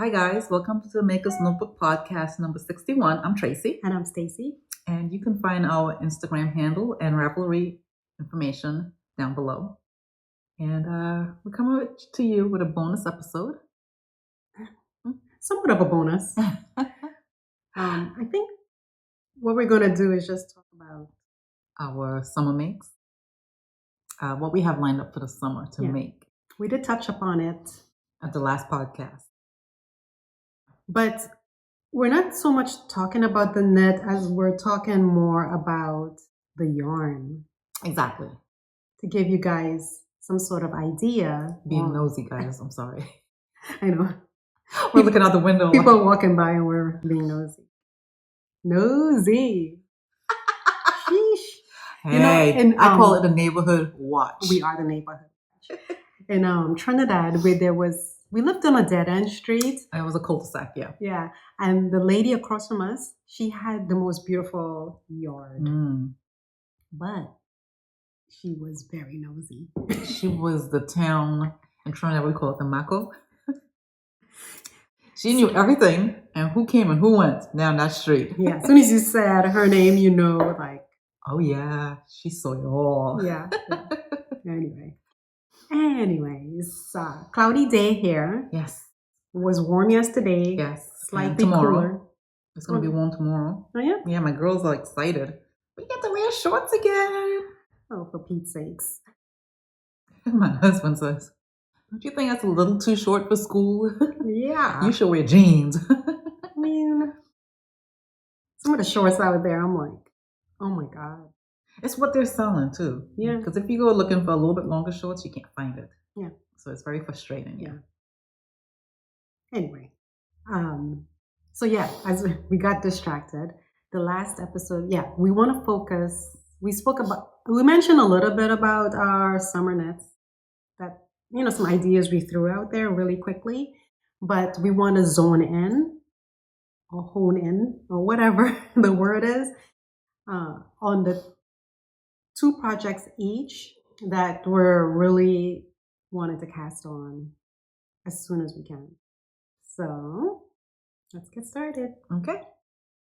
Hi guys, welcome to the Maker's Notebook podcast number 61. I'm Tracy. And I'm Stacy. And you can find our Instagram handle and Ravelry information down below. And we're coming to you with a bonus episode. Somewhat of a bonus. I think what we're going to do is just talk about our summer makes. What we have lined up for the summer to make. We did touch upon it at the last podcast. But we're not so much talking about the knit as we're talking more about the yarn. Exactly. To give you guys some sort of idea. Being nosy, guys. I'm sorry. I know. We're looking out the window. People walking by and we're being nosy. Nosy. Sheesh. Hey, I call it the neighborhood watch. We are the neighborhood watch. In Trinidad, where we lived on a dead-end street. It was a cul-de-sac, yeah. Yeah. And the lady across from us, she had the most beautiful yard. But she was very nosy. She was the town in Trinidad, we call it the Mako. She knew everything and who came and who went down that street. Yeah. As soon as you said her name, you know, like. Oh, yeah. She saw it all. Yeah. Anyways, cloudy day here. Yes. It was warm yesterday. Yes. Slightly cooler. It's going to be warm tomorrow. Oh, yeah? Yeah, my girls are excited. We get to wear shorts again. Oh, for Pete's sakes. My husband says, don't you think that's a little too short for school? Yeah. You should wear jeans. I mean, some of the shorts out there, I'm like, oh my God. It's what they're selling too. Yeah. Because if you go looking for a little bit longer shorts, you can't find it. Yeah. So it's very frustrating. Yeah. Anyway. So yeah, as we got distracted, the last episode, we want to focus. We mentioned a little bit about our summer knits, that, some ideas we threw out there really quickly, but we want to zone in or hone in or whatever the word is, on the 2 projects each that we're really wanting to cast on as soon as we can. So let's get started. Okay.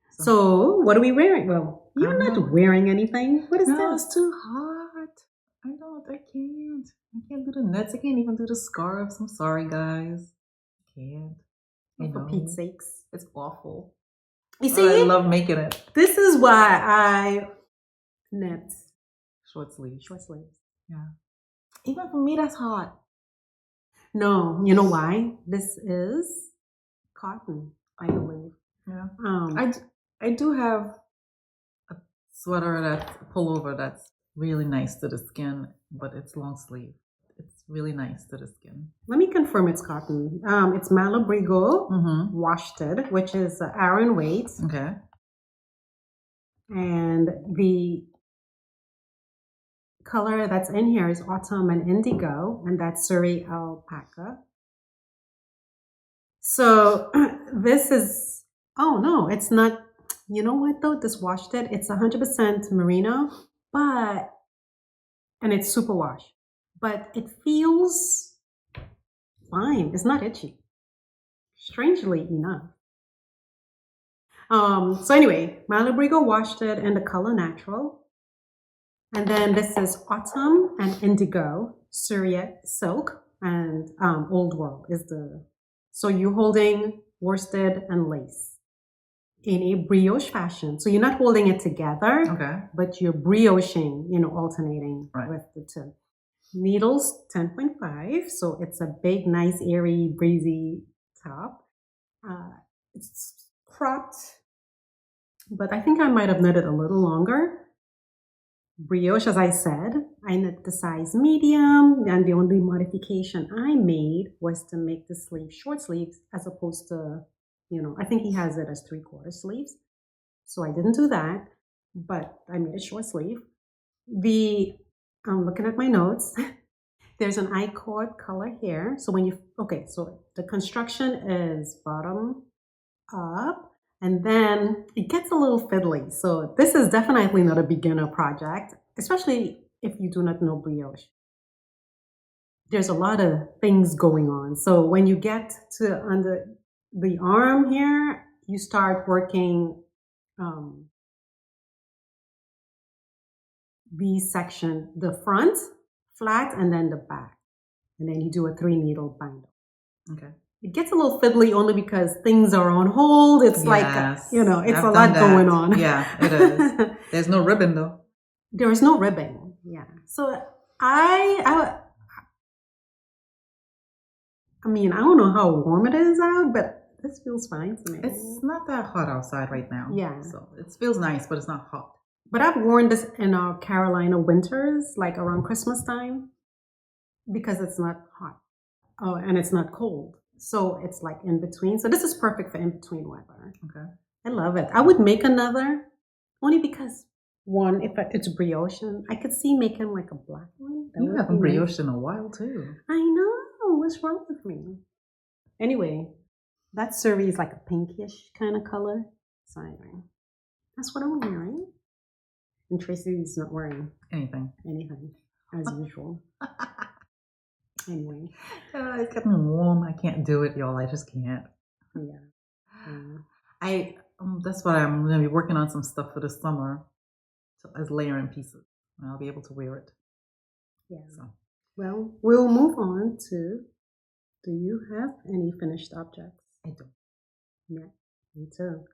So what are we wearing? Well, you're not wearing anything. What is No, this? it's too hot. I can't do the knits. I can't even do the scarves. I'm sorry, guys. I can't. For Pete's sakes. It's awful. You see? I love making it. This is why I knit. Short sleeves. Yeah. Even for me, that's hot. No, you know why? This is cotton, I believe. Yeah. I do have a sweater that's a pullover that's really nice to the skin, but it's long sleeve. It's really nice to the skin. Let me confirm it's cotton. It's Malabrigo worsted, which is Aran weight. Okay. And the color that's in here is autumn and indigo, and that's Surrey alpaca. So this is, oh no, it's not, you know what though, this worsted, it's 100% merino, and it's super wash, but it feels fine. It's not itchy, strangely enough. So anyway, Malabrigo worsted and the color natural. And then this is autumn and indigo, Surreyette silk, and old world is so you're holding worsted and lace in a brioche fashion. So you're not holding it together, okay, but you're brioching, alternating with the 2. Needles 10.5, so it's a big, nice, airy, breezy top. It's cropped, but I think I might have knitted a little longer. Brioche, as I said, I knit the size medium, and the only modification I made was to make the sleeve short sleeves as opposed to, I think he has it as 3/4 sleeves. So I didn't do that, but I made a short sleeve. I'm looking at my notes. There's an I-cord color here. So so the construction is bottom up. And then it gets a little fiddly. So this is definitely not a beginner project, especially if you do not know brioche. There's a lot of things going on. So when you get to the arm here, you start working the section, the front flat and then the back. And then you do a 3-needle binder. Okay. It gets a little fiddly only because things are on hold. It's Yes, like, it's I've a done lot going that. on. Yeah, it is. There's no ribbon though. There is no ribbon. Yeah. So I mean, I don't know how warm it is out, but this feels fine to me. It's not that hot outside right now. Yeah. So it feels nice, but it's not hot. But I've worn this in our Carolina winters, like around Christmas time, because it's not hot. Oh, and it's not cold. So it's like in between. So this is perfect for in between weather. Okay. I love it. I would make another only because one, if it's brioche, I could see making like a black one. That You would haven't be nice. brioche in a while too. I know. What's wrong with me? Anyway, that cerise is like a pinkish kind of color. So anyway, that's what I'm wearing. And Tracy's not wearing Anything. as usual. Anyway. It's getting warm. I can't do it, y'all. I just can't. Yeah. That's why I'm going to be working on some stuff for the summer as layering pieces. And I'll be able to wear it. Yeah. So. Well, we'll move on to, do you have any finished objects? I don't. Yeah, me too.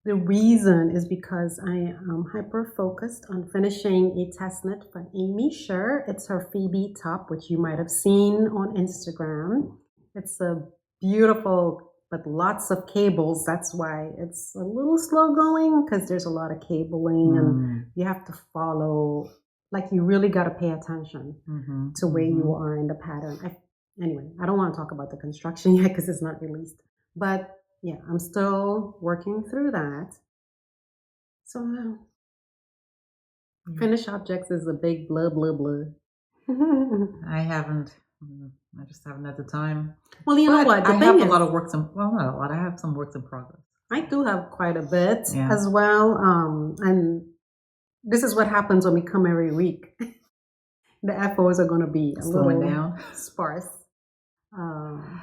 The reason is because I am hyper focused on finishing a test knit for Amy Sher. It's her Phoebe top, which you might have seen on Instagram. It's a beautiful, but lots of cables. That's why it's a little slow going, because there's a lot of cabling and you have to follow. Like, you really got to pay attention to where you are in the pattern. Anyway, I don't want to talk about the construction yet because it's not released. But yeah, I'm still working through that. So, finished objects is a big blah, blah, blah. I haven't. I just haven't had the time. Well, you know what? I have a lot of works in, well, not a lot. I have some works in progress. I do have quite a bit as well. And this is what happens when we come every week. The FOs are going to be a little down, sparse.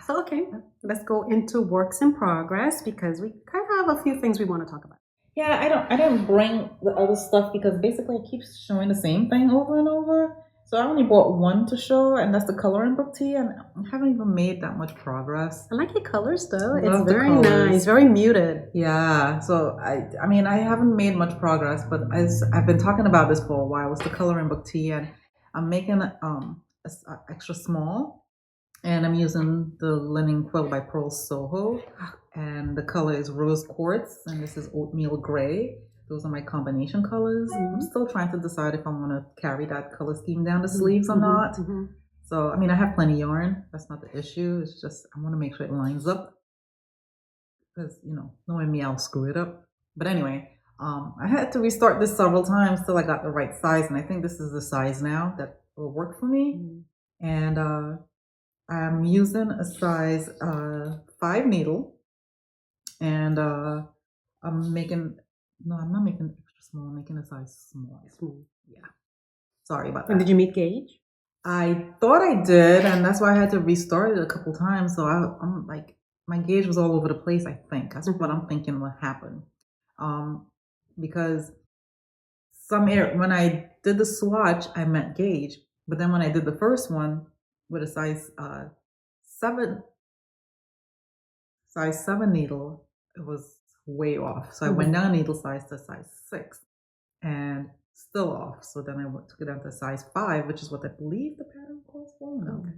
So, okay, let's go into works in progress because we kind of have a few things we want to talk about. Yeah, I didn't bring the other stuff because basically it keeps showing the same thing over and over. So I only bought one to show, and that's the coloring book tee, and I haven't even made that much progress. I like your colors though. It's very nice, very muted. Yeah. So I mean, I haven't made much progress, but as I've been talking about this for a while, it's the coloring book tee, and I'm making a extra small, and I'm using the linen quilt by Pearl Soho, and the color is rose quartz, and this is oatmeal gray. Those are my combination colors. I'm still trying to decide if I want to carry that color scheme down the sleeves or not. So, I mean, I have plenty of yarn. That's not the issue. It's just I want to make sure it lines up because, knowing me, I'll screw it up. But anyway, I had to restart this several times till I got the right size, and I think this is the size now that will work for me. And I'm using a size 5 needle, and I'm making. No, I'm not making extra small. I'm making a size small. Yeah. Sorry about that. And did you meet gauge? I thought I did, and that's why I had to restart it a couple times. So I'm like, my gauge was all over the place. I think that's what I'm thinking will happen, because when I did the swatch, I meant gauge, but then when I did the first one with a size 7 needle, it was way off. So I went down needle size to size 6 and still off. So then I took it down to size 5, which is what I believe the pattern calls for. No, I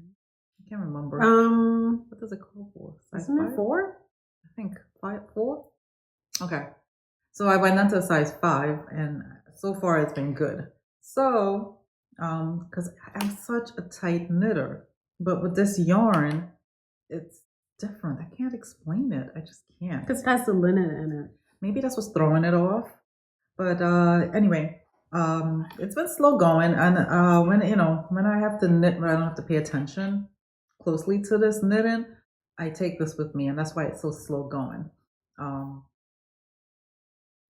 can't remember. What does it call for? Size 5? 4? I think 4. Okay. So I went down to size 5, and so far it's been good. So, because I'm such a tight knitter, but with this yarn, it's different. I can't explain it. I just can't. Because it has the linen in it. Maybe that's what's throwing it off. But anyway, it's been slow going, and when I have to knit, when I don't have to pay attention closely to this knitting, I take this with me, and that's why it's so slow going.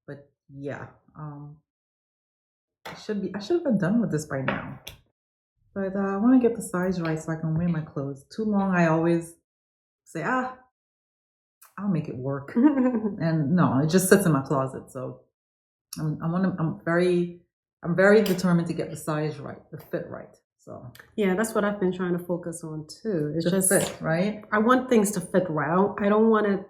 But yeah, I should have been done with this by now. But I want to get the size right so I can wear my clothes. Too long, I always say, I'll make it work. And no, it just sits in my closet. So I'm very determined to get the size right, the fit right. So yeah, that's what I've been trying to focus on too. It's just fit, right? I want things to fit right. I don't want to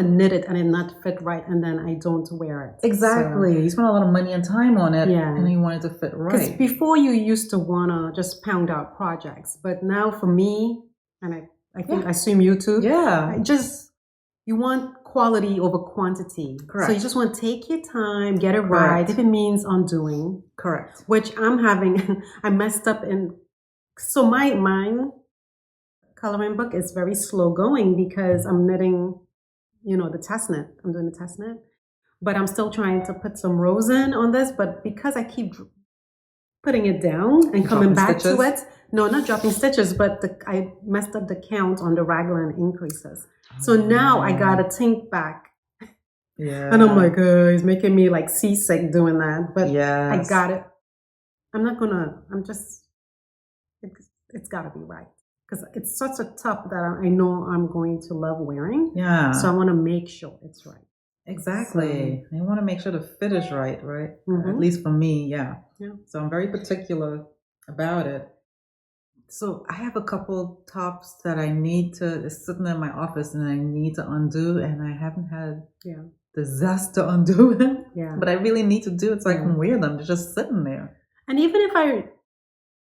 knit it and it not fit right, and then I don't wear it. Exactly. You spend a lot of money and time on it, Yeah. and you want it to fit right. Because before you used to want to just pound out projects, but now for me, and I think I assume you too. Yeah. You want quality over quantity. Correct. So you just want to take your time, get it right. If it means undoing. Correct. Which I'm having, I messed up so mine coloring book is very slow going because I'm knitting, the test knit. I'm doing the test knit. But I'm still trying to put some rows in on this. But because I keep putting it down and coming back to it. No, not dropping stitches, but I messed up the count on the raglan increases. So now I got to think back. Yeah. And I'm like, it's making me like seasick doing that. But I got it. It's got to be right. Because it's such a top that I know I'm going to love wearing. Yeah. So I want to make sure it's right. Exactly. So, you want to make sure the fit is right? Mm-hmm. At least for me, yeah. Yeah. So I'm very particular about it. So I have a couple tops that I need it's sitting in my office and I need to undo, and I haven't had the zest to undo them. Yeah. But I really need to do it so I can wear them. They're just sitting there. And even if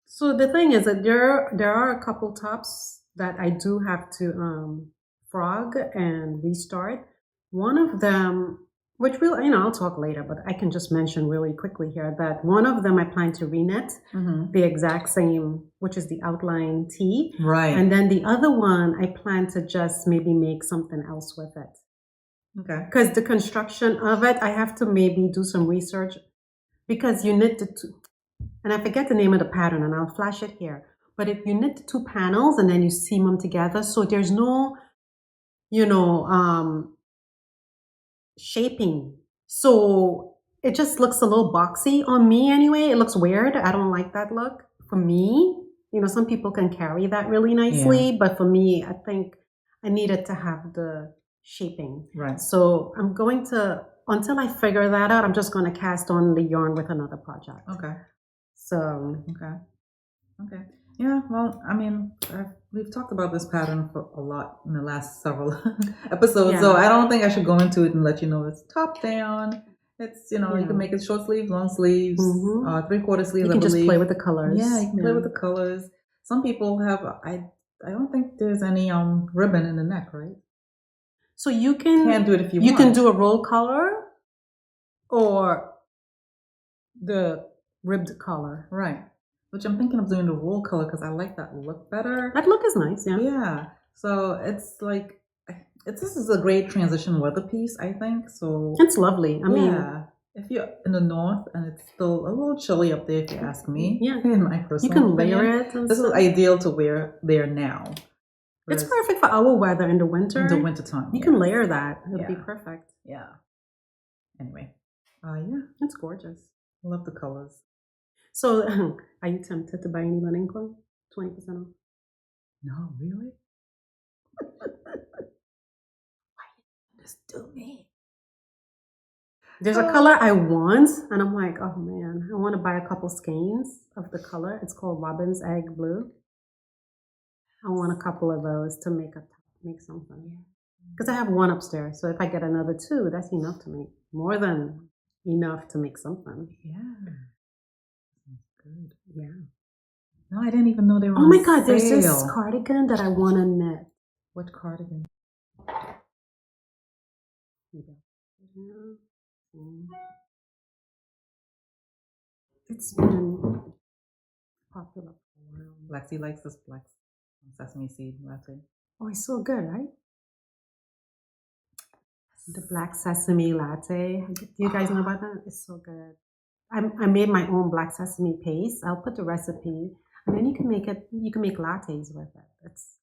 so the thing is that there are a couple tops that I do have to frog and restart. One of them, which I'll talk later, but I can just mention really quickly here that one of them I plan to reknit the exact same, which is the outline tee. Right. And then the other one, I plan to just maybe make something else with it. Okay. Because the construction of it, I have to maybe do some research because you knit the two, and I forget the name of the pattern and I'll flash it here. But if you knit the two panels and then you seam them together, so there's no, shaping. So it just looks a little boxy on me anyway. It looks weird. I don't like that look. For me, some people can carry that really nicely, but for me, I think I needed to have the shaping. Right. So I'm going to, until I figure that out, I'm just going to cast on the yarn with another project. Okay. So. Okay. Yeah, well, I mean, we've talked about this pattern for a lot in the last several episodes, so I don't think I should go into it and let you know it's top down. It's, you can make it short sleeves, long sleeves, 3/4 sleeves, You can just play with the colors. Yeah, you can play with the colors. Some people have, I don't think there's any ribbon in the neck, right? So you can't do it if you want. You can do a roll collar or the ribbed collar. Right. Which I'm thinking of doing the roll color because I like that look better. That look is nice, yeah. Yeah. So it's like, this is a great transition weather piece, I think. So it's lovely. I mean, if you're in the north and it's still a little chilly up there, if you ask me. Yeah. In my personal you can opinion, layer it. This is ideal to wear there now. It's perfect for our weather in the winter. In the winter time. You can layer that. It'll be perfect. Yeah. Anyway. It's gorgeous. I love the colors. So, are you tempted to buy any linen clothes? 20% off. No, really? Why you just do me? There's a color I want, and I'm like, oh man, I want to buy a couple skeins of the color. It's called Robin's Egg Blue. I want a couple of those to make something. Because I have one upstairs, so if I get another two, that's enough to make. More than enough to make something. Yeah. Good. Yeah. No, I didn't even know they were on my God, sale. There's this cardigan that I want to knit. What cardigan? It's been popular for a while. Lexi likes this black sesame seed latte. Oh, it's so good, right? The black sesame latte. Do you guys know about that? It's so good. I made my own black sesame paste. I'll put the recipe, and then you can make lattes with it. It's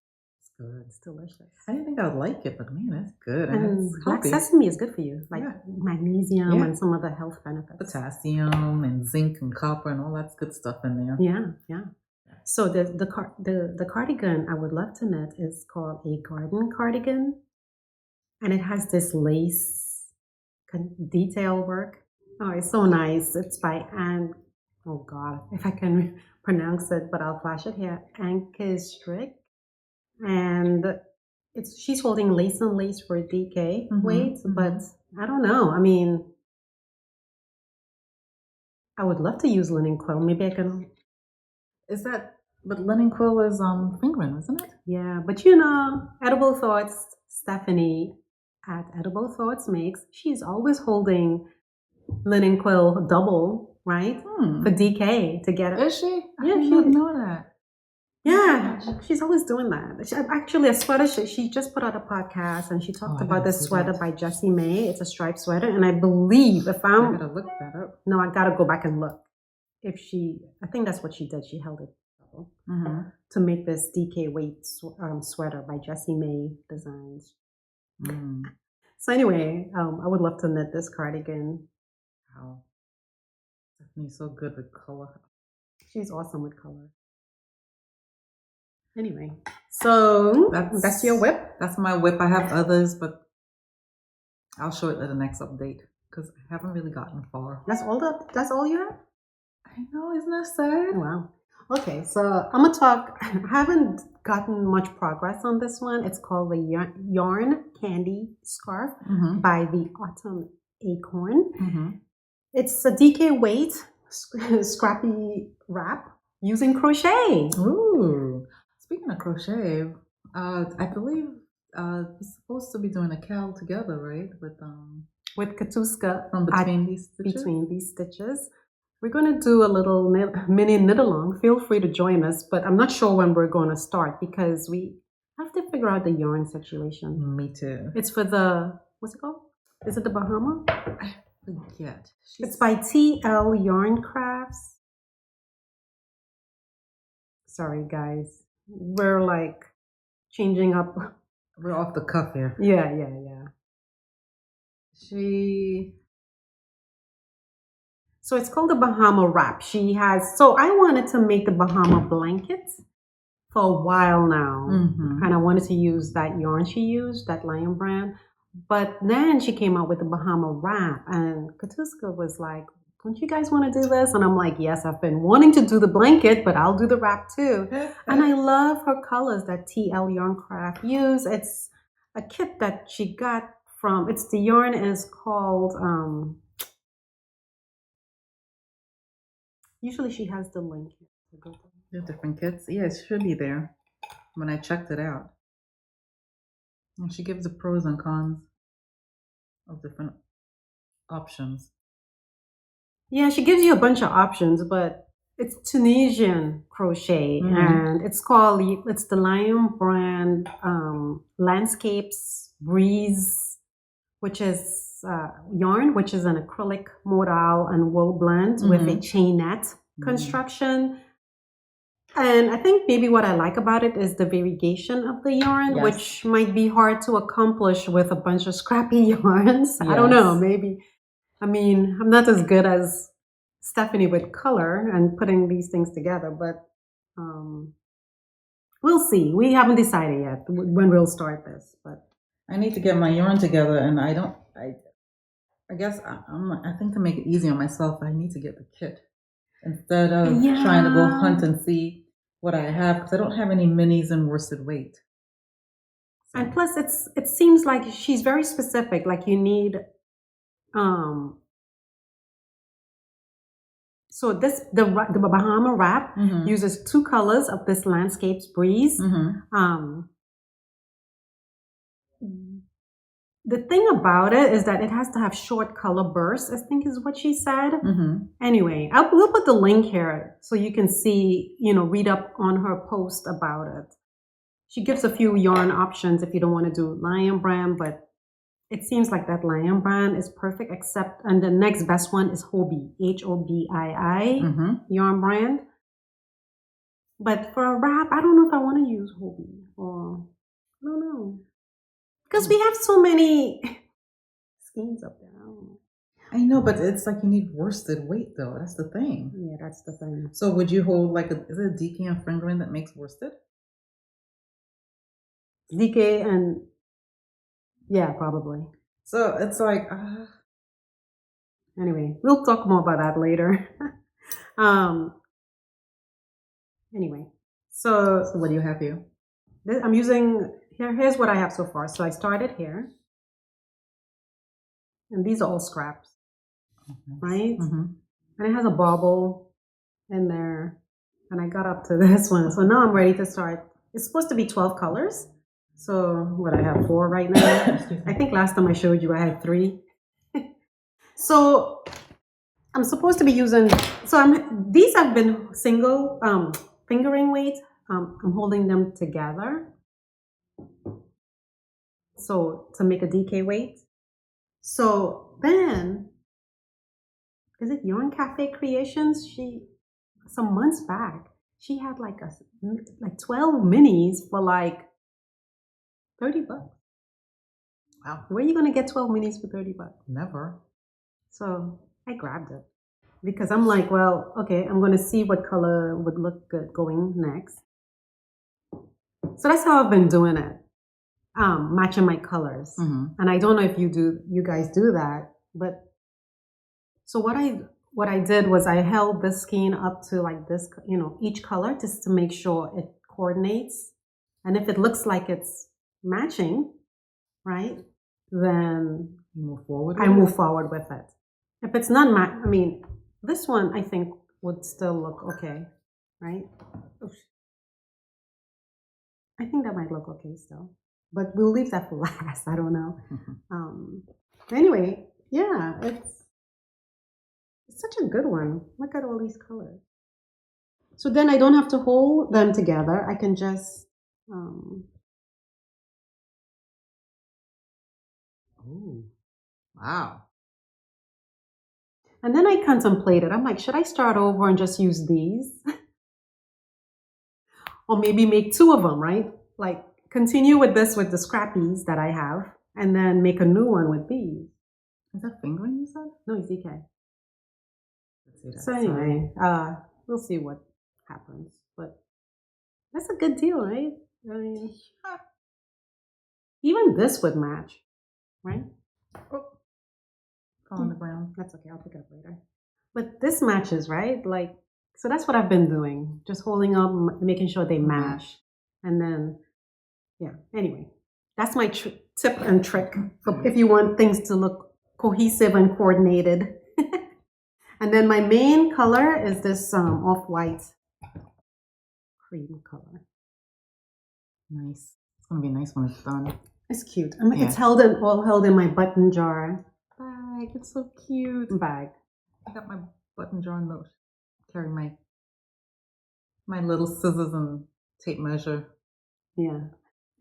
good. It's delicious. I didn't think I would like it, but man, it's good. And it's black healthy. Sesame is good for you, like magnesium and some other health benefits. Potassium and zinc and copper and all that good stuff in there. Yeah. So the cardigan I would love to knit is called a garden cardigan, and it has this lace detail work. Oh, it's so nice. It's by Anne. Oh God, if I can pronounce it, but I'll flash it here. Anke Strick, and it's she's holding lace and lace for DK weight, but I don't know. I mean, I would love to use linen quill. Maybe I can. Is that? But linen quill is fingering, isn't it? Yeah, but you know, Edible Thoughts, Stephanie at Edible Thoughts makes. She's always holding linen quill double, right? For DK to get it. Is she? Yeah, I did not know that. Yeah, she's always doing that. Actually, a sweater. She just put out a podcast and she talked about this sweater by Jessie May. It's a striped sweater, and I believe if I gotta look that up. No, I gotta go back and look. I think that's what she did. She held it to make this DK weight sweater by Jessie May Designs. So anyway, I would love to knit this cardigan. Wow, Stephanie's so good with color. She's awesome with color. Anyway, so that's your whip. That's my whip. I have others, but I'll show it at the next update because I haven't really gotten far. That's all you have? I know, isn't that sad? Wow. Okay, so I'm gonna talk. I haven't gotten much progress on this one. It's called the Yarn Candy Scarf by the Autumn Acorn. It's a DK weight scrappy wrap using crochet. Ooh. Speaking of crochet, I believe we're supposed to be doing a cowl together, right? With Katuska from between these stitches. We're going to do a little mini knit along. Feel free to join us, but I'm not sure when we're going to start because we have to figure out the yarn situation. Me too. It's for what's it called? Is it the Bahama? I forget. It's by TL Yarn Crafts. Sorry, guys. We're like changing up. We're off the cuff here. Yeah. So it's called the Bahama Wrap. So I wanted to make the Bahama blankets for a while now. And I wanted to use that yarn she used, that Lion brand. But then she came out with the Bahama Wrap, and Katuska was like, don't you guys want to do this? And I'm like, yes, I've been wanting to do the blanket, but I'll do the wrap too. And I love her colors that TL Yarn Craft use. It's a kit that she got the yarn is called, usually she has the link. The different kits. Yeah, it should be there when I checked it out. And she gives the pros and cons of different options. Yeah, she gives you a bunch of options, but it's Tunisian crochet, and it's the Lion brand Landscapes Breeze, which is yarn, which is an acrylic modal and wool blend with a chainette construction. And I think maybe what I like about it is the variegation of the yarn, which might be hard to accomplish with a bunch of scrappy yarns. I don't know, maybe. I mean, I'm not as good as Stephanie with color and putting these things together, but we'll see. We haven't decided yet when we'll start this. But I need to get my yarn together, and I guess I think to make it easy on myself, I need to get the kit instead of trying to go hunt and see what I have, because I don't have any minis in worsted weight. So. And plus, it seems like she's very specific. Like you need, so the Bahama wrap uses 2 colors of this Landscapes Breeze. The thing about it is that it has to have short color bursts, I think is what she said. Anyway, we'll put the link here so you can see, read up on her post about it. She gives a few yarn options if you don't want to do Lion brand, but it seems like that Lion brand is perfect, and the next best one is Hobbii, Hobii yarn brand. But for a wrap, I don't know if I want to use Hobbii, or I don't know. Because we have so many schemes up there. I don't know. I know, but it's like you need worsted weight though. That's the thing. Yeah, that's the thing. So would you hold like is it a DK and fingering that makes worsted? DK and yeah, probably. So it's like Anyway, we'll talk more about that later. um. Anyway, so so what do you have here? I'm using here. Here's what I have so far. So I started here, and these are all scraps, right? Mm-hmm. And it has a bobble in there, and I got up to this one. So now I'm ready to start. It's supposed to be 12 colors. So what I have 4 right now. I think last time I showed you I had 3. So I'm supposed to be using. So these have been single fingering weight. I'm holding them together. So to make a DK weight. So then, is it Yarn Cafe Creations? Some months back, she had like 12 minis for like $30. Wow. Where are you gonna get 12 minis for $30? Never. So I grabbed it because I'm like, well, okay, I'm gonna see what color would look good going next. So that's how I've been doing it, matching my colors. Mm-hmm. And I don't know if you guys do that, but so what I did was I held the skein up to like this, each color just to make sure it coordinates. And if it looks like it's matching, right, then You move forward. I move forward with it. If it's not this one I think would still look okay, right? Oops. I think that might look okay still, but we'll leave that for last. I don't know. Anyway, yeah, it's such a good one. Look at all these colors. So then I don't have to hold them together. I can just Oh, wow. and then I contemplated. I'm like, should I start over and just use these? Or maybe make 2 of them, right? Like continue with this with the scrappies that I have and then make a new one with these. Is that fingering you said? No, it's DK. Let's see that. So anyway, we'll see what happens. But that's a good deal, right? I mean, even this would match, right? Oh, fall on the ground. That's okay. I'll pick it up later. But this matches, right? Like, so that's what I've been doing. Just holding up, making sure they match. And then, yeah. Anyway, that's my tip and trick for if you want things to look cohesive and coordinated. And then my main color is this off-white cream color. Nice. It's gonna be nice when it's done. It's cute. It's all held in my button jar Bag. It's so cute. bag. I got my button jar and carry my little scissors and tape measure. Yeah,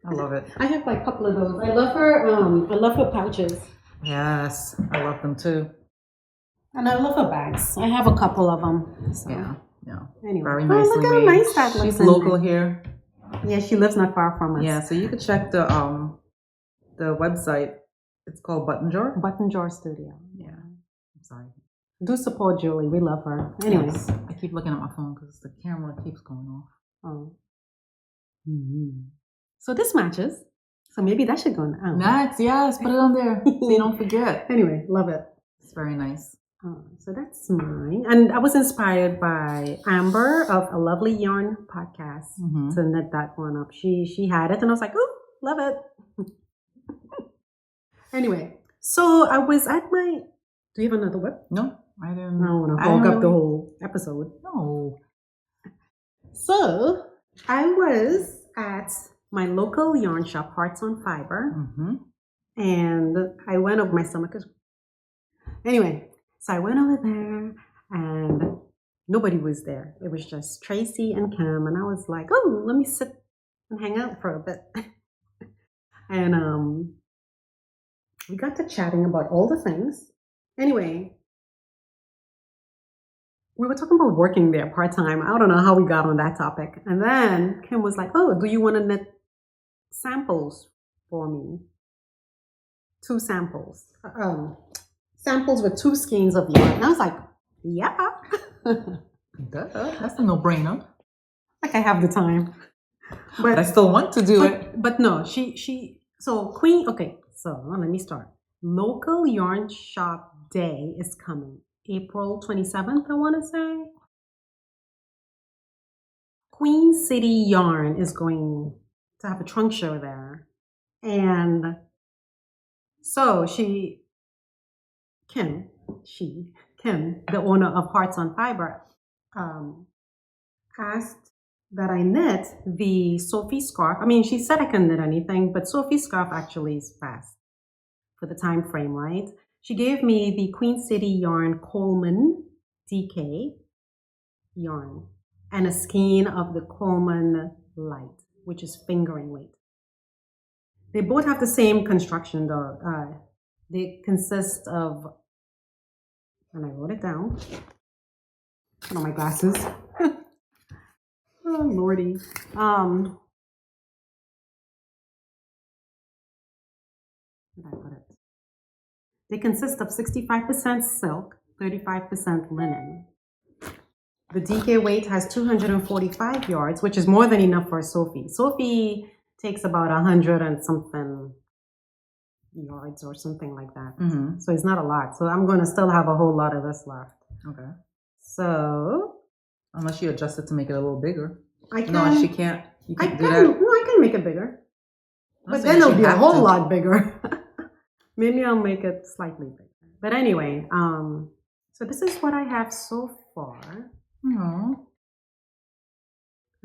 I love it. I have like a couple of those. I love her. I love her pouches. Yes, I love them too. And I love her bags. I have a couple of them. So. Yeah. Anyway, Very nicely look how made. nice that looks. She's local here. Yeah, she lives not far from us. Yeah, so you could check the website. It's called Button Jar. Button Jar Studio. Yeah. I'm sorry. Do support Julie. We love her. Anyways, yes. I keep looking at my phone because the camera keeps going off. Oh. Mm-hmm. So this matches. So maybe that should go on. Next, yes, put it on there so you don't forget. Anyway, love it. It's very nice. So that's mine. And I was inspired by Amber of A Lovely Yarn podcast to knit that one up. She had it and I was like, oh, love it. Anyway, so I was at my... Do you have another whip? No, I didn't. I don't want to hog up the whole episode. No. So I was at my local yarn shop, Hearts on Fiber. And I went over my stomach. Anyway, so I went over there and nobody was there. It was just Tracy and Cam. And I was like, oh, let me sit and hang out for a bit. And we got to chatting about all the things. Anyway, we were talking about working there part-time. I don't know how we got on that topic. And then Kim was like, oh, do you want to knit samples for me? 2 samples. samples with 2 skeins of yarn. And I was like, yeah. Duh, that's a no-brainer. Like I have the time. But I still want to do it. But no, so Queen, okay, so let me start. Local Yarn Shop Day is coming. April 27th, I want to say. Queen City Yarn is going to have a trunk show there. And so Kim, the owner of Hearts on Fiber, asked that I knit the Sophie scarf. I mean, she said I can knit anything, but Sophie scarf actually is fast for the time frame, right? She gave me the Queen City Yarn Coleman DK yarn and a skein of the Coleman Light, which is fingering weight. They both have the same construction though. They consist of, and I wrote it down. Put on my glasses. Oh lordy. Where did I put it? They consist of 65% silk, 35% linen. The DK weight has 245 yards, which is more than enough for Sophie. Sophie takes about 100 and something yards or something like that. Mm-hmm. So it's not a lot. So I'm going to still have a whole lot of this left. Okay. So unless you adjust it to make it a little bigger. I can. No, she can't. You can't do that. No, I can make it bigger. But then it'll be a whole lot bigger. Maybe I'll make it slightly bigger. But anyway, so this is what I have so far. Aww.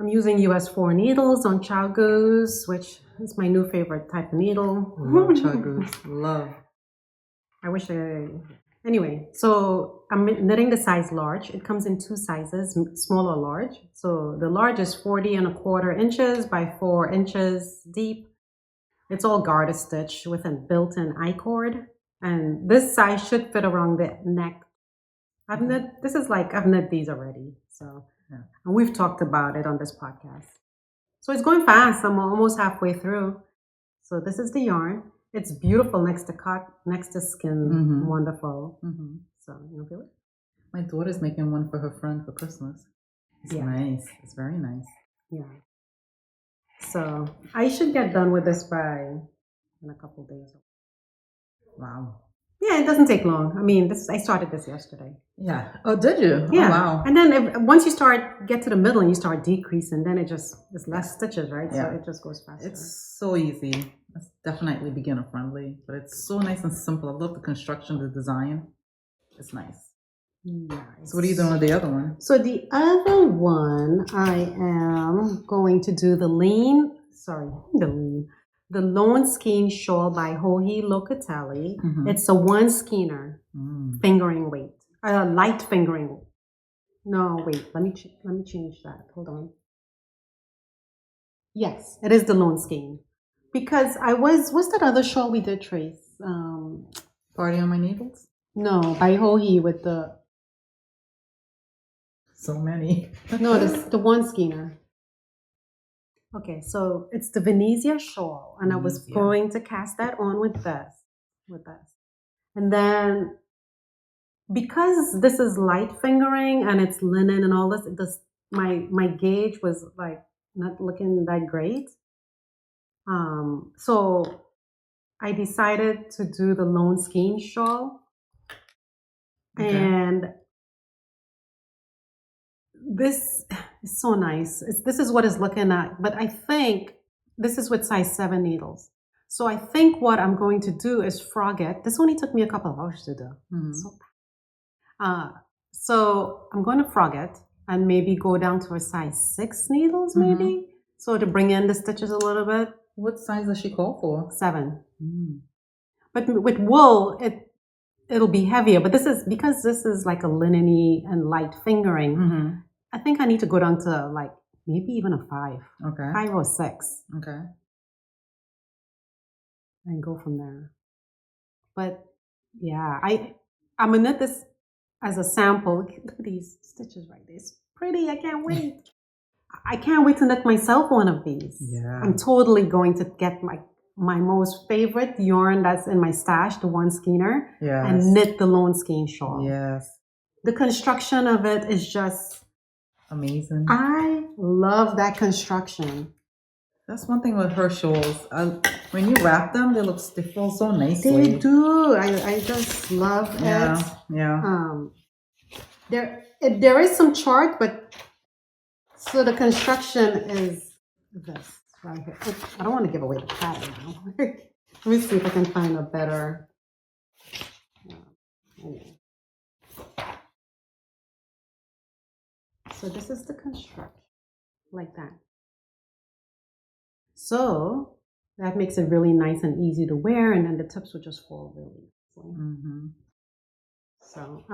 I'm using US 4 needles on Child Goose, which is my new favorite type of needle. Love Child Goose. Love. I wish Anyway, so I'm knitting the size large. It comes in 2 sizes, small or large. So the large is 40¼ inches by 4 inches deep. It's all garter stitch with a built-in I-cord. And this size should fit around the neck. I've knit these already. So yeah. And we've talked about it on this podcast. So it's going fast. I'm almost halfway through. So this is the yarn. It's beautiful next to skin. Mm-hmm. Wonderful. Mm-hmm. So you feel it? My daughter's making one for her friend for Christmas. It's nice. It's very nice. Yeah. So I should get done with this in a couple days. Wow. Yeah, it doesn't take long. I mean, I started this yesterday. Yeah. Oh, did you? Yeah. Oh, wow. And then once you get to the middle and you start decreasing, then it's less stitches, right? Yeah. So it just goes faster. It's so easy. It's definitely beginner friendly, but it's so nice and simple. I love the construction, the design. It's nice. Nice. So what are you doing with the other one? So the other one, I am going to do the Lone Skein Shawl by Joji Locatelli. Mm-hmm. It's a 1 skeiner fingering weight, light fingering. No, wait, let me change that. Hold on. Yes, it is the Lone Skein. Because what's that other shawl we did, Trace? Party on My Needles? No, by Joji with the... So many. No, the 1 skeiner. Okay, so it's the Venezia shawl, and I was going to cast that on with this. And then, because this is light fingering and it's linen and all this, my gauge was like not looking that great. So I decided to do the Lone Skein shawl. Okay. And this is so nice. This is what it's looking at, but I think this is with size 7 needles. So I think what I'm going to do is frog it. This only took me a couple of hours to do. Mm-hmm. So I'm going to frog it and maybe go down to a size 6 needles, maybe. Mm-hmm. So to bring in the stitches a little bit. What size does she call for? 7. Mm. But with wool, it'll be heavier. But because this is like a linen-y and light fingering. Mm-hmm. I think I need to go down to like maybe even a 5. Okay. 5 or 6. Okay. And go from there. But yeah, I'm gonna knit this as a sample. Look at these stitches right there. It's pretty. I can't wait. I can't wait to knit myself one of these. Yeah. I'm totally going to get my most favorite yarn that's in my stash, the one skeiner, Yes. and knit the lone skein shawl. Yes. The construction of it is just amazing. I love that construction. That's one thing with her shawls. When you wrap them, they fall so nicely. They do. I just love it. Yeah. There is some chart, but so the construction is this right here. I don't want to give away the pattern now. Let me see if I can find a better. Anyway. So this is the construction, like that. So that makes it really nice and easy to wear, and then the tips will just fall really easily. Mm-hmm. So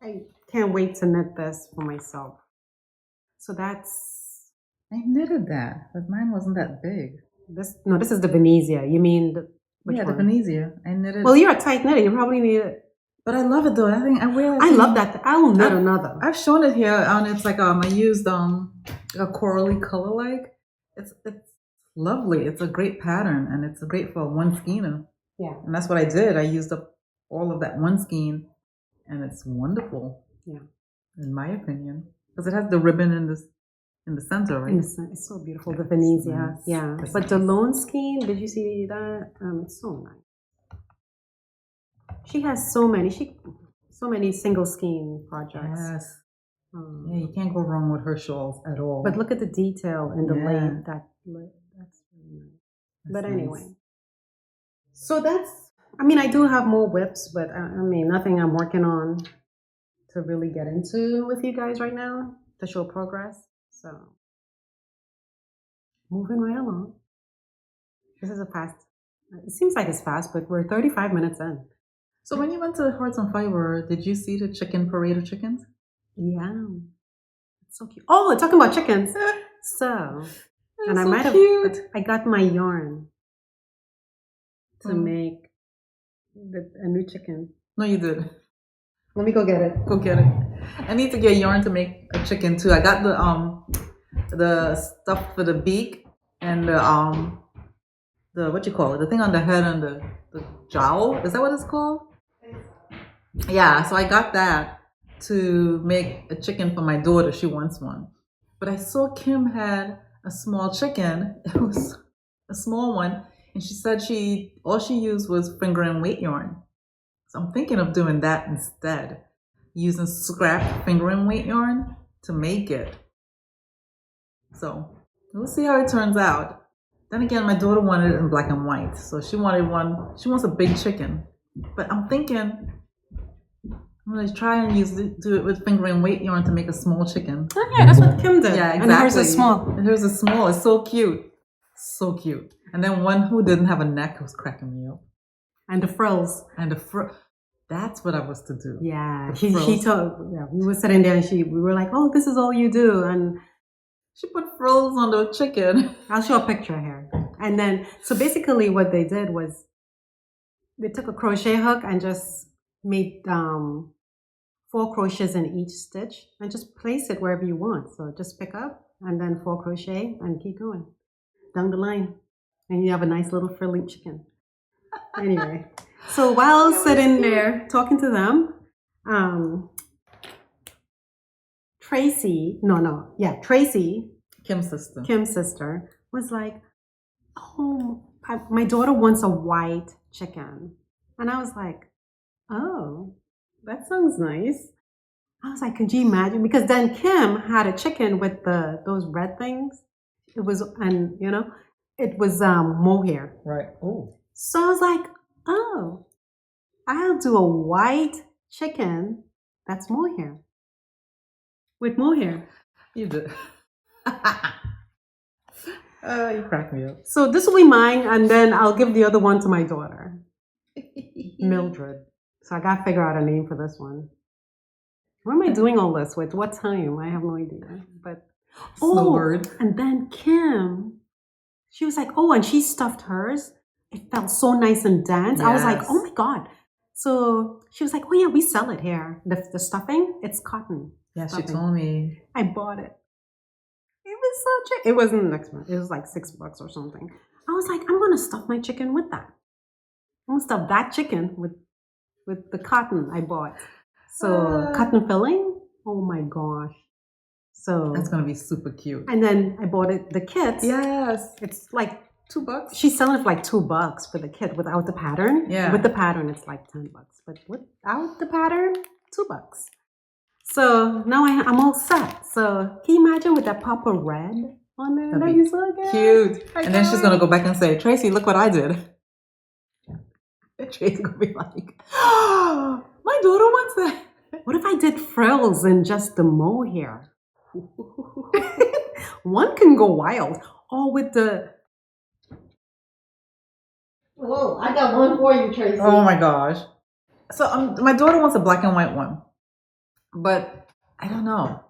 I can't wait to knit this for myself. So that's I knitted that, but mine wasn't that big. This is the Venezia. You mean the Venezia. I knitted. Well, you're a tight knitter. You probably need it. But I love it though. I love that. I will knit another. I've shown it here, and it's like I used a corally color like. It's lovely. It's a great pattern, and it's great for one skeiner. Yeah. And that's what I did. I used up all of that one skein, and it's wonderful. Yeah. In my opinion, because it has the ribbon in the center, right? It's so beautiful. The Venezia. Nice. Yeah. That's but nice. The lone skein, did you see that? It's so nice. She has so many single skein projects. Yes. Yeah, you can't go wrong with her shawls at all. But look at the detail in the lace. That's really nice. But anyway. Nice. So I do have more whips, but nothing I'm working on to really get into with you guys right now to show progress. So moving right along. This is it seems like it's fast, but we're 35 minutes in. So when you went to Hearts on Fiber, did you see the chicken parade of chickens? Yeah. It's so cute. Oh, talking about chickens. So, and I got my yarn to make a new chicken. No, you did. Let me go get it. Go get it. I need to get yarn to make a chicken too. I got the stuff for the beak and the what you call it? The thing on the head and the jowl. Is that what it's called? Yeah, so I got that to make a chicken for my daughter. She wants one. But I saw Kim had a small chicken. It was a small one. And she said all she used was finger and weight yarn. So I'm thinking of doing that instead. Using scrap finger and weight yarn to make it. So we'll see how it turns out. Then again, my daughter wanted it in black and white. So she wants a big chicken. But I'm thinking I'm going to try and do it with finger and weight yarn to make a small chicken. Oh yeah, that's what Kim did. Yeah, exactly. And hers is small. Hers is small. It's so cute. So cute. And then one who didn't have a neck was cracking me up. And the frills. That's what I was to do. Yeah. She told, we were sitting there and we were like, oh, this is all you do. And she put frills on the chicken. I'll show a picture here. And then, so basically what they did was they took a crochet hook and just made 4 crochets in each stitch and just place it wherever you want. So just pick up and then 4 crochet and keep going down the line. And you have a nice little frilly chicken. Anyway, so while sitting there talking to them, Tracy, Kim's sister was like, oh, my daughter wants a white chicken. And I was like, oh, that sounds nice. I was like, could you imagine? Because then Kim had a chicken with those red things. It was mohair. Right. Oh. So I was like, oh, I'll do a white chicken that's mohair. With mohair. You did. You cracked me up. So this will be mine, and then I'll give the other one to my daughter, Mildred. So I gotta figure out a name for this one. Where am I doing all this with? What time? I have no idea. But and then Kim, she was like, oh, and she stuffed hers. It felt so nice and dense. Yes. I was like, oh my God. So she was like, oh yeah, we sell it here. The stuffing, it's cotton. Yeah, stuffing. She told me. I bought it. It was so cheap. It wasn't the next month. It was like $6 or something. I was like, I'm gonna stuff my chicken with that. I'm gonna stuff that chicken with the cotton I bought. So cotton filling. Oh my gosh. So That's gonna be super cute. And then I bought the kit. Yes. It's like $2. She's selling it for like $2 for the kit without the pattern. Yeah. With the pattern, it's like $10. But without the pattern, $2. So now I'm all set. So can you imagine with that pop of red on there? That'd be so good. Cute. And then she's gonna go back and say, Tracy, look what I did. Tracy's gonna be like, oh, my daughter wants that. What if I did frills and just the mohair? One can go wild. Oh, with the... Whoa, I got one for you, Tracy. Oh my gosh. So my daughter wants a black and white one. But I don't know.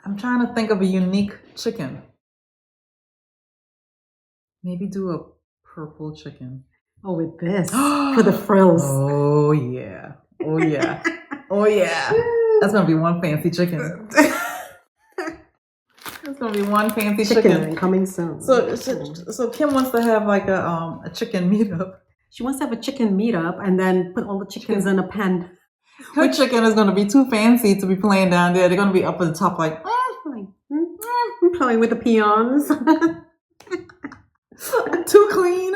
I'm trying to think of a unique chicken. Maybe do a purple chicken. Oh, with this. For the frills. Oh, yeah. Oh, yeah. Oh, yeah. That's going to be one fancy chicken. That's going to be one fancy chicken. Coming soon. So Kim wants to have like a chicken meetup. She wants to have a chicken meetup and then put all the chickens in a pen. Her chicken is going to be too fancy to be playing down there. They're going to be up at the top like, I'm playing with the peons. too clean.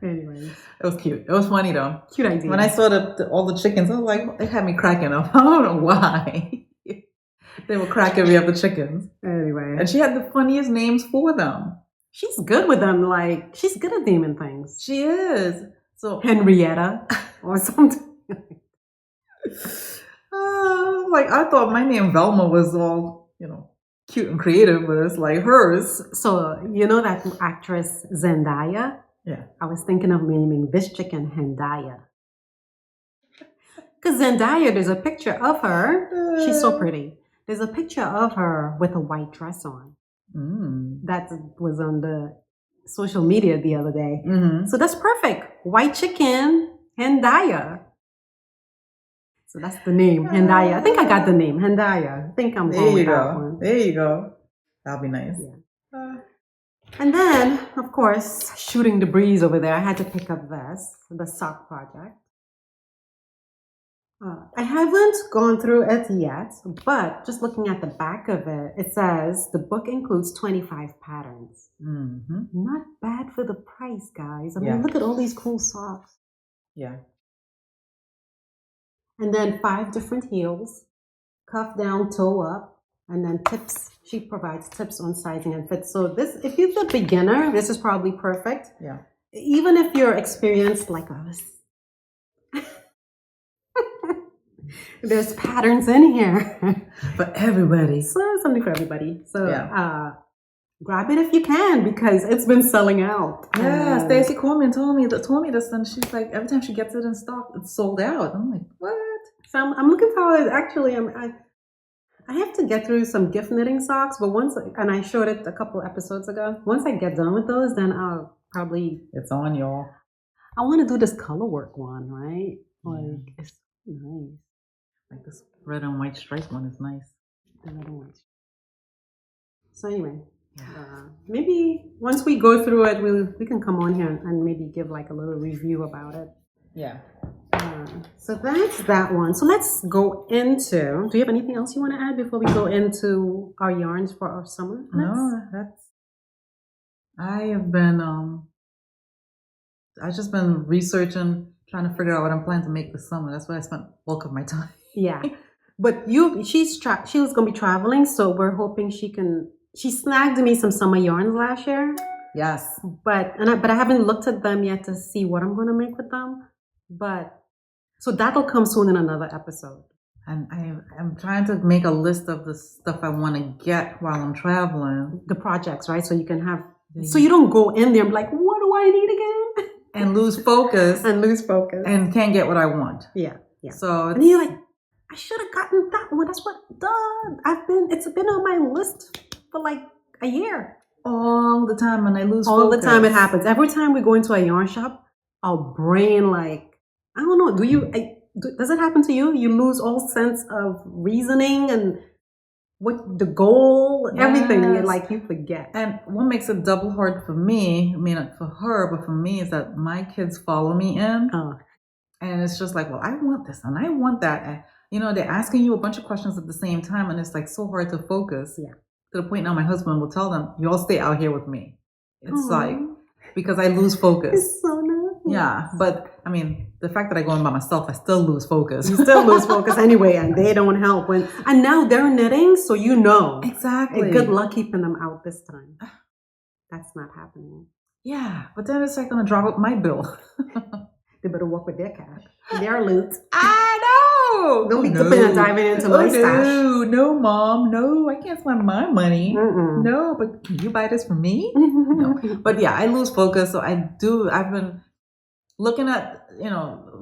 Anyways. It was cute. It was funny though. Cute idea. When I saw all the chickens, I was like, it had me cracking up. I don't know why. They were cracking me up, the chickens. Anyway. And she had the funniest names for them. She's good with them. Like, she's good at naming things. She is. So Henrietta or something. Like, I thought my name Velma was all, cute and creative, but it's like hers. So, you know that actress Zendaya? Yeah. I was thinking of naming this chicken Hendaya. Because Zendaya, there's a picture of her. She's so pretty. There's a picture of her with a white dress on. That was on the social media the other day. So that's perfect. White chicken, Hendaya. So that's the name, Hendaya. I think I got the name, Hendaya. I think I'm going with that one. There you go. That'll be nice. Yeah. And then, of course, shooting the breeze over there, I had to pick up this, the sock project. I haven't gone through it yet, but just looking at the back of it, it says the book includes 25 patterns. Not bad for the price, guys. I mean, look at all these cool socks. Yeah. And then 5 different heels, cuff down, toe up, and then tips. She provides tips on sizing and fit. So this, if you're the beginner, this is probably perfect. Yeah. Even if you're experienced like us. There's patterns in here. For everybody. So something for everybody. So grab it if you can because it's been selling out. Yeah, Stacy called me and told me this, and she's like, every time she gets it in stock, it's sold out. I'm like, what? So I'm looking forward. Actually, I have to get through some gift knitting socks, but and I showed it a couple episodes ago. Once I get done with those, then I'll probably. It's on, y'all. I want to do this color work one, right? Like it's nice. Like this red and white striped one is nice. The red and white. So anyway, maybe once we go through it, we can come on here and maybe give like a little review about it. Yeah. So that's that one. So let's go into. Do you have anything else you want to add before we go into our yarns for our summer? No, I have been. I've just been researching, trying to figure out what I'm planning to make this summer. That's why I spent bulk of my time. Yeah, but she was gonna be traveling, so we're hoping she can. She snagged me some summer yarns last year. Yes, but I haven't looked at them yet to see what I'm gonna make with them. But so that'll come soon in another episode. And I'm trying to make a list of the stuff I want to get while I'm traveling. The projects, right? So you can have. So you don't go in there and be like, what do I need again? And lose focus. And can't get what I want. Yeah. So and you're like, I should have gotten that one. That's what it's been on my list for like a year. All the time when I lose all focus. The time it happens. Every time we go into a yarn shop, our brain I don't know, does it happen to you? You lose all sense of reasoning and what the goal, everything, Yes. like you forget. And what makes it double hard for me, I mean, not for her, but for me, is that my kids follow me in. Oh, And it's just like, well, I want this and I want that. And, you know, they're asking you a bunch of questions at the same time. And it's like so hard to focus. Yeah. To the point now my husband will tell them, you all stay out here with me. It's like, Aw. because I lose focus. It's so nice. Yeah. But I mean, the fact that I go in by myself, I still lose focus. You still lose focus anyway, and they don't help. And now they're knitting, so you know. Exactly. And good luck keeping them out this time. That's not happening. Yeah. But then it's like going to drop up my bill. They better work with their cash, their loot. I know. Don't be dipping and diving into my stash. No, Mom. No, I can't spend my money. Mm-mm. No, but can you buy this for me? No. But yeah, I lose focus. So I've been looking at,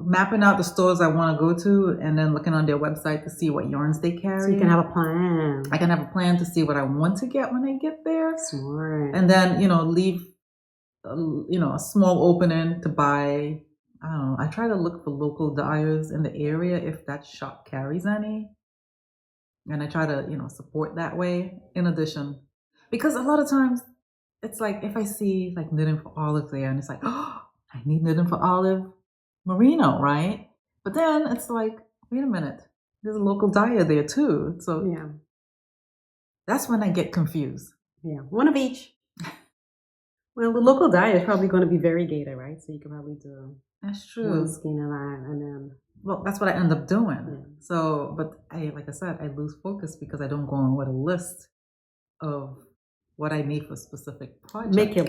mapping out the stores I want to go to and then looking on their website to see what yarns they carry. So you can have a plan. I can have a plan to see what I want to get when I get there. Smart. And then, leave, a small opening to buy. I don't know. I try to look for local dyers in the area if that shop carries any. And I try to, support that way in addition. Because a lot of times it's like if I see like knitting for Olive there and it's like, oh, I need knitting for Olive Merino, right? But then it's like, wait a minute, there's a local dyer there too. So yeah, that's when I get confused. Yeah, one of each. Well, the local dyer is probably going to be variegated, right? So you can probably do that's true. one skein of that and then. Well, that's what I end up doing. Yeah. So, but like I said, I lose focus because I don't go on with a list of what I need for specific projects. Make your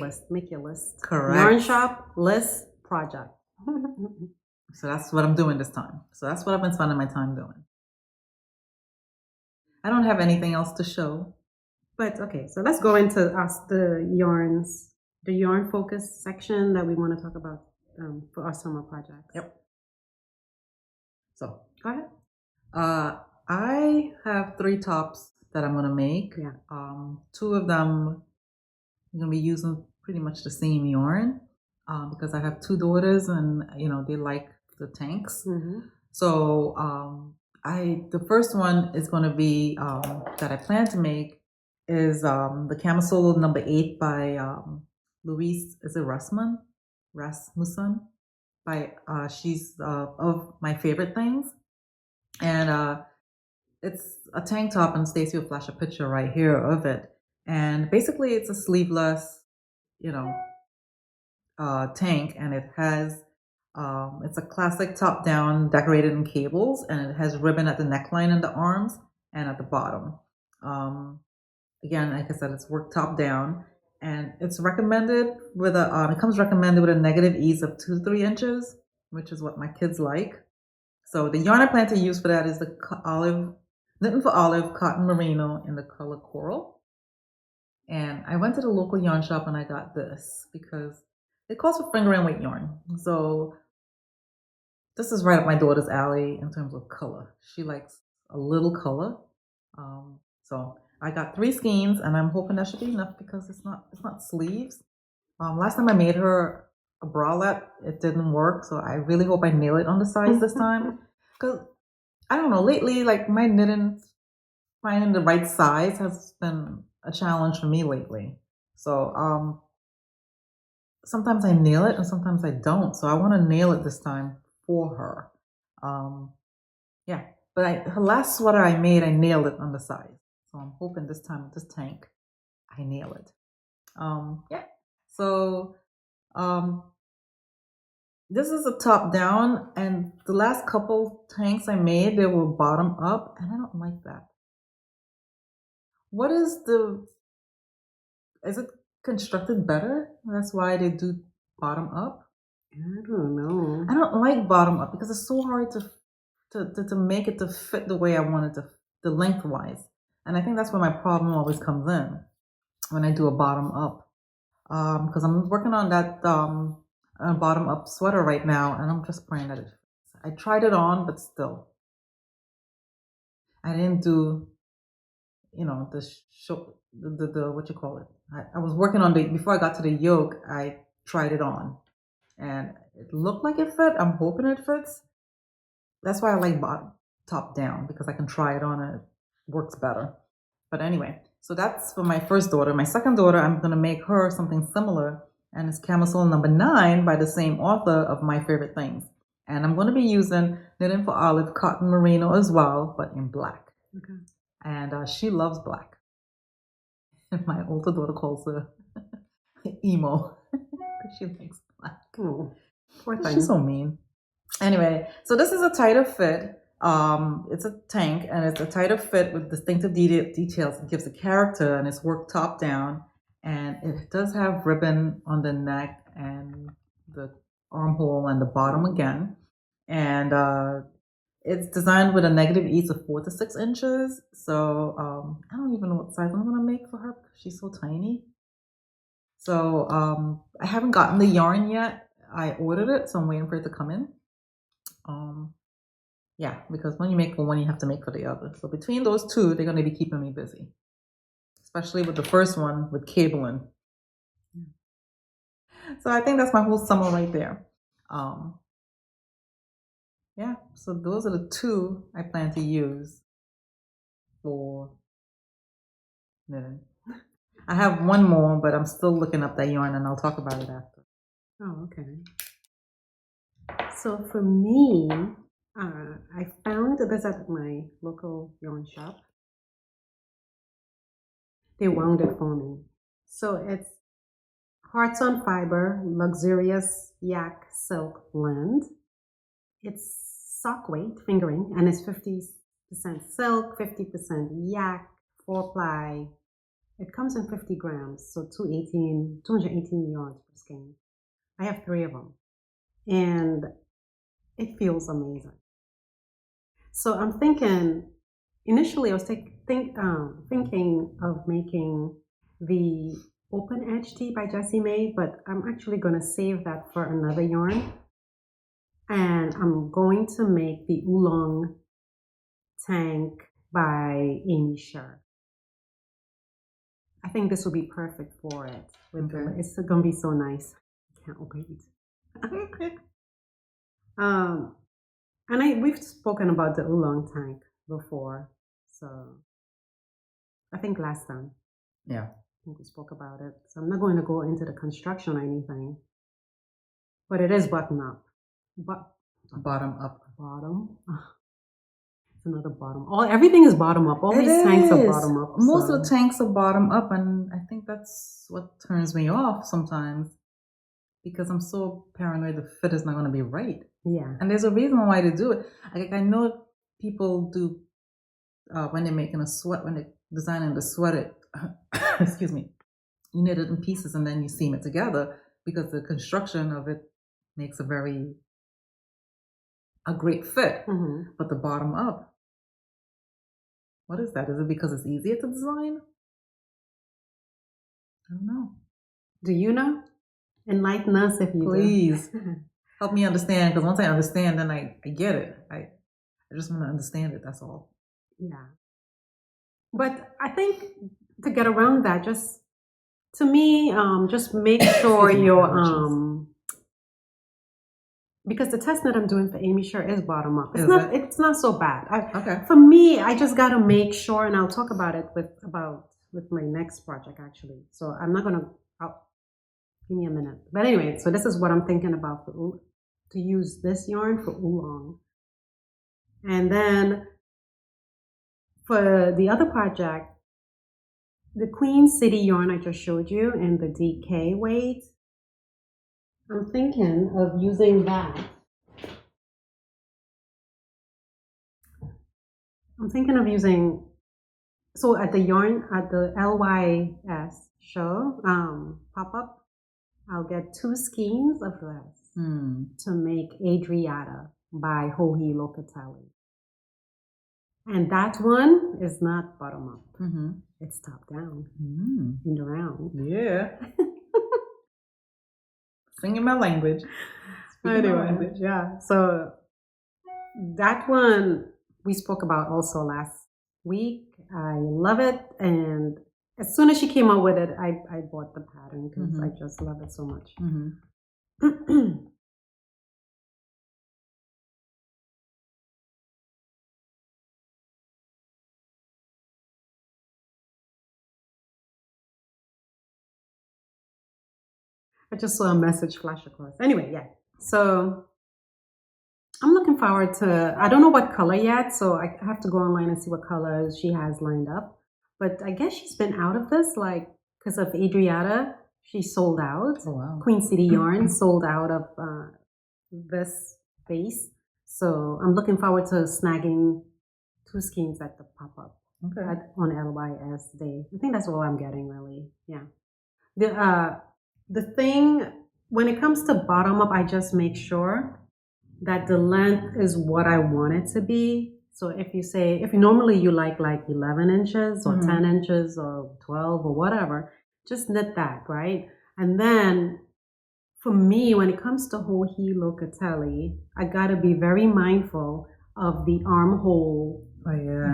list. Correct. Yarn shop, list, project. So that's what I'm doing this time. So that's what I've been spending my time doing. I don't have anything else to show. But okay, so let's go into the yarn focus section that we want to talk about for our summer projects. Yep. So go ahead. I have 3 tops that I'm going to make. Yeah. 2 of them I'm going to be using pretty much the same yarn because I have 2 daughters and they like the tanks. Mm-hmm. So the first one is going to be that I plan to make is the camisole number 8 by Louise. Is it Rasmussen? By she's of my favorite things, and it's a tank top, and Stacy will flash a picture right here of it. And basically, it's a sleeveless, tank, and it has it's a classic top down decorated in cables, and it has ribbon at the neckline and the arms and at the bottom. Again, like I said, it's worked top down. And it's recommended with it comes recommended with a negative ease of 2 to 3 inches, which is what my kids like. So the yarn I plan to use for that is the Knitting for Olive Cotton Merino in the color Coral. And I went to the local yarn shop and I got this because it calls for finger and weight yarn. So this is right up my daughter's alley in terms of color. She likes a little color. So I got 3 skeins, and I'm hoping that should be enough because it's not sleeves. Last time I made her a bralette, it didn't work, so I really hope I nail it on the size this time. Because I don't know, lately, like my knitting, finding the right size has been a challenge for me lately. So sometimes I nail it and sometimes I don't. So I want to nail it this time for her. Yeah, but her last sweater I made, I nailed it on the size. So I'm hoping this time with this tank, I nail it. Yeah. So this is a top down, and the last couple tanks I made, they were bottom up, and I don't like that. What is it constructed better? That's why they do bottom up? I don't know. I don't like bottom up because it's so hard to make it to fit the way I want it to, the lengthwise. And I think that's where my problem always comes in when I do a bottom up. Because I'm working on that bottom up sweater right now, and I'm just praying that it fits. I tried it on, but still, I didn't do, the what you call it. I was working on before I got to the yoke, I tried it on, and it looked like it fit. I'm hoping it fits. That's why I like top down, because I can try it on and it works better. But anyway, so that's for my first daughter. My second daughter, I'm going to make her something similar, and it's Camisole number 9 by the same author of My Favorite Things. And I'm going to be using Knitting for Olive cotton merino as well, but in black. Okay. And she loves black. And my older daughter calls her emo because she likes black. Oh, poor thing. She's so mean. Anyway, so this is a tighter fit. It's a tank, and it's a tighter fit with distinctive details. It gives a character, and it's worked top down, and it does have ribbon on the neck and the armhole and the bottom again. And it's designed with a negative ease of 4 to 6 inches. So I don't even know what size I'm gonna make for her because she's so tiny. So I haven't gotten the yarn yet. I ordered it, so I'm waiting for it to come in. Yeah, because when you make for one, you have to make for the other. So between those two, they're going to be keeping me busy, especially with the first one with cabling. So I think that's my whole summer right there. Yeah, so those are the two I plan to use for knitting. I have one more, but I'm still looking up that yarn, and I'll talk about it after. Oh, okay. So for me, I found this at my local yarn shop. They wound it for me. So it's Hearts on Fiber Luxurious Yak Silk Blend. It's sock weight fingering, and it's 50% silk, 50% yak, 4-ply. It comes in 50 grams, so 218 yards per skein. I have 3 of them, and it feels amazing. So I'm thinking, initially I was thinking of making the Open Edge Tee by Jessie May, but I'm actually going to save that for another yarn. And I'm going to make the Oolong Tank by Amy Sher. I think this will be perfect for it. Okay. It's going to be so nice. I can't wait. And we've spoken about the Oolong Tank before, so I think last time. Yeah. I think we spoke about it. So I'm not going to go into the construction or anything, but it is button up. Bottom up. Bottom. It's another bottom. Everything is bottom up. All these tanks are bottom up. Most of the tanks are bottom up, and I think that's what turns me off sometimes because I'm so paranoid the fit is not going to be right. Yeah. And there's a reason why they do it. I know people do when they're making a sweat, when they're designing the sweater, excuse me, you knit it in pieces and then you seam it together because the construction of it makes a great fit. Mm-hmm. But the bottom up, what is that? Is it because it's easier to design? I don't know. Do you know? Enlighten us if you Please. Help me understand, because once I understand, then I get it. I just want to understand it, that's all. Yeah. But I think to get around that, just to me, just make sure you're because the test that I'm doing for Amy Sher is bottom up. It's not so bad. Okay. For me, I just gotta make sure, and I'll talk about it with my next project actually. So I'm not gonna give me a minute. But anyway, so this is what I'm thinking about to use this yarn for Oolong. And then for the other project, the Queen City yarn I just showed you and the DK weight, I'm thinking of using that. I'm thinking of using, so at the LYS show, pop-up, I'll get 2 skeins of this to make Adriata by Joji Locatelli. And that one is not bottom up. Mm-hmm. It's top down in the round. Yeah. Singing my language. Anyway, yeah. So that one we spoke about also last week. I love it. And as soon as she came out with it, I bought the pattern because I just love it so much. Mm-hmm. I just saw a message flash across. Anyway, yeah. So I'm looking forward to, I don't know what color yet, so I have to go online and see what colors she has lined up. But I guess she's been out of this, like, because of Adriata, she sold out. Oh, wow. Queen City Yarn sold out of this base. So I'm looking forward to snagging 2 skeins at the pop-up on LYS Day. I think that's all I'm getting, really. Yeah. The thing, when it comes to bottom up, I just make sure that the length is what I want it to be. So if normally you like 11 inches or 10 inches or 12 or whatever, just knit that, right? And then for me, when it comes to Hohi Locatelli, I gotta be very mindful of the armhole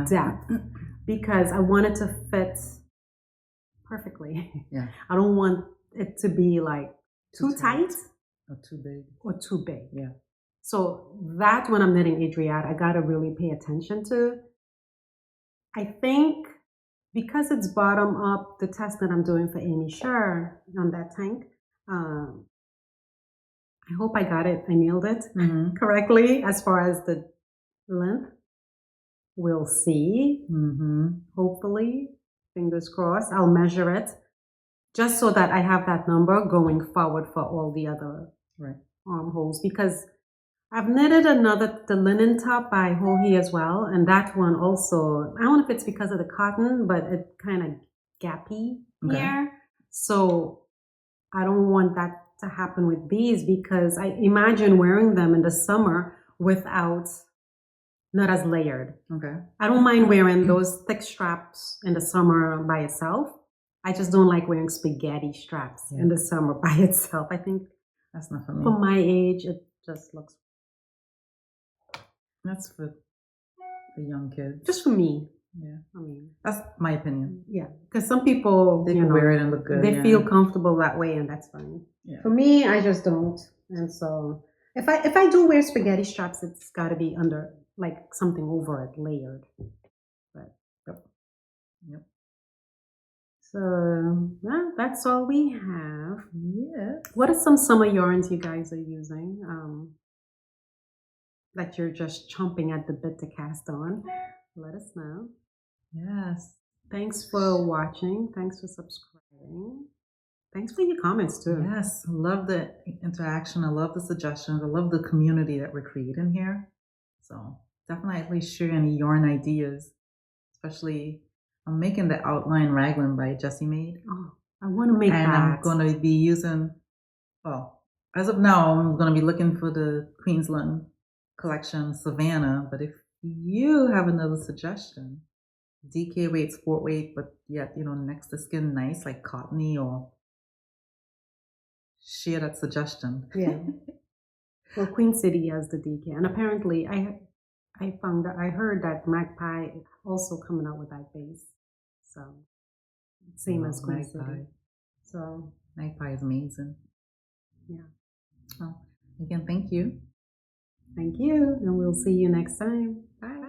depth because I want it to fit perfectly. Yeah. I don't want it to be like too tight or too big. Yeah. So that when I'm knitting Adriat, I gotta really pay attention to. I think because it's bottom up, the test that I'm doing for Amy Sher on that tank, I hope I got it. I nailed it correctly as far as the length. We'll see. Hopefully, fingers crossed. I'll measure it just so that I have that number going forward for all the other armholes because I've knitted the linen top by Hohi as well, and that one also, I don't know if it's because of the cotton, but it kind of gappy here. So I don't want that to happen with these because I imagine wearing them in the summer not as layered. I don't mind wearing those thick straps in the summer by itself. I just don't like wearing spaghetti straps in the summer by itself. I think that's not for me. For my age, it just looks. That's for the young kids. Just for me. Yeah. I mean, that's my opinion. Yeah. Because some people, they can wear it and look good. They feel comfortable that way, and that's fine. Yeah. For me, I just don't. And so if I do wear spaghetti straps, it's got to be under, like something over it, layered. But, yep. So, yeah, that's all we have. Yeah. What are some summer yarns you guys are using? That you're just chomping at the bit to cast on? Let us know. Yes. Thanks for watching. Thanks for subscribing. Thanks for your comments too. Yes. I love the interaction. I love the suggestions. I love the community that we're creating here. So definitely share any yarn ideas, especially I'm making the outline raglan by Jessie Made. Oh, I want to make that. And I'm going to be using, well, as of now, I'm going to be looking for the Queensland collection Savannah. But if you have another suggestion, DK weight, sport weight, but yet, next to skin nice, like cottony, or share that suggestion. Yeah. Well, Queen City has the DK. And apparently I heard that Magpie is also coming out with that base. So same as Queen City. So Magpie is amazing. Yeah. Well, again, thank you. Thank you. And we'll see you next time. Bye.